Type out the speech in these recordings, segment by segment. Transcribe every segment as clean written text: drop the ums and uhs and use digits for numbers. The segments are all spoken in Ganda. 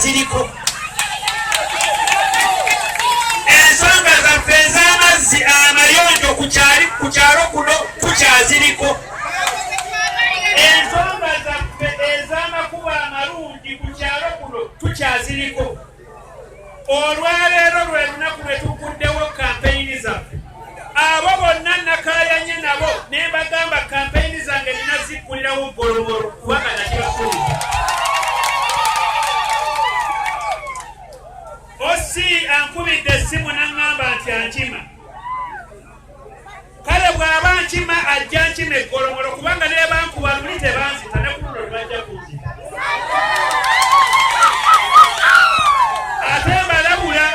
ziriko ensonga zaffe ez'amazzi amayonjo ku kyalo kuno tukyaziriko ensonga zaffe ez'amakubo amalungi ku kyalo kuno tukyaziriko olwaleero lwe lunaku lwe tukuddewo kampeyini zaffe abo bonna nakayanye nabo ne mbagamba kampeyini zange nina zikkulirawo gologolo kubanga nakibakulira osi ankubidde essimu n'aŋŋamba nti ankima kale bw'aba nkima ajja nkima eggolomolo kubanga ne bankuba luli tebanzita ne ku luno lubajja kunzita ate mbalabula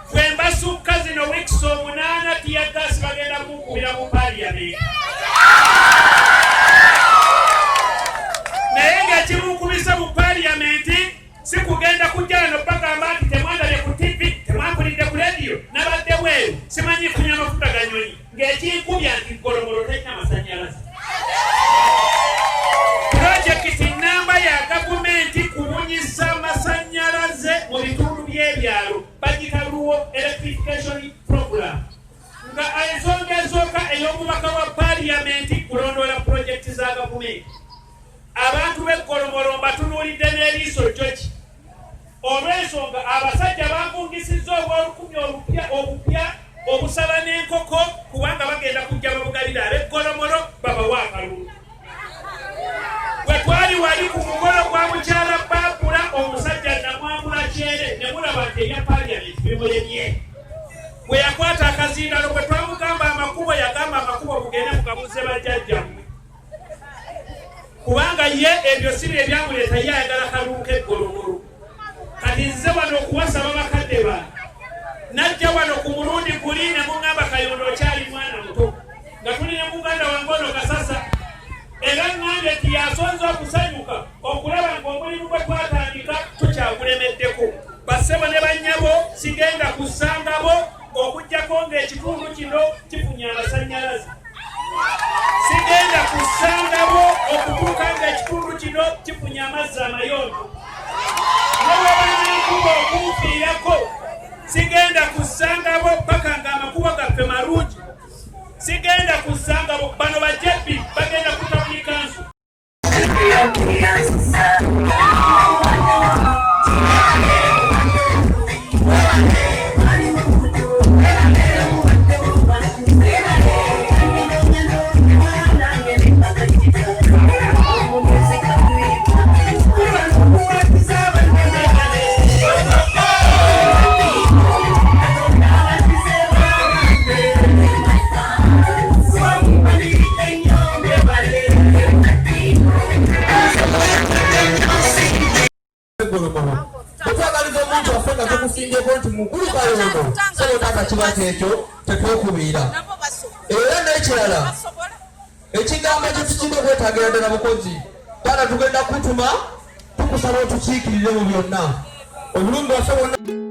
fwe mbasukka zino wiikisi 8 tiyagasi bagenda kunkubira mu paliyamenti naye nga kimunkubisa mu paliyamenti si kugenda kujjala nobagamba nti temwandabye ku tv temwampulidde ku rediyo nabadde bweru simanyi kunywa amafuta ganyonyi ng'ekinkubya nti golomolo terina masanyalaze pulojekiti nnamba ya gavumenti kubunyisa masanyalaze mu bitundu by'ebyalo bagita luwo electrification program nga ensonga esooka ey'omubaka wa paliyamenti kulondoola pulojekiti za gavumenti abantu b'eggolomolo mbatunuulidde n'eriiso joki olw'ensonga abasajja bankungisizza obwolukumi obupya obusaba n'enkoko kubanga bagenda kujja babugabira ab'eggolomolo babawa akalulu bwe twali wali ku mukolo gwa mukyala Baabula omusajja namwambula kyere ne mulaba nti ebya paliyamenti bimulemye bwe yakwata akazindalo bwe twamugamba amakubo yagamba amakubo mugende mukabuze bajjajjammwe kubanga ye ebyo si bye byamuleeta ye ayagala kalulu k'eggolomolo kati nze wano okuwasaba bakadde bange najja wano ku mulundi guli ne muŋŋamba Kayondo okyali mwana muto nga tuli ne muganda wange ono Kasasa era ŋŋambye nti yasonze okusanyuka okulaba ng'omulimu gwe twatandika tukyagulemeddeko bassebo ne bannyabo sigenda kussangabo okuggyako ng'ekitundu kino kifunye amasannyalaze sigenda kussangabo okutuuka ng'ekitundu kino kifunye amazzi amayonjo newebanankuba okunfiirako sigenda kussangabo paka nga amakubo gaffe malungi sigenda kussangabo bano bajjabbi bagenda kutabuli kansu ekyo tetwekubiira era n'ekirala ekigambo kyo tukiga okwetagira ddala bukozi tana tugenda kutuma tukusaba otukiikirire mu byonna obulungi waffe bonna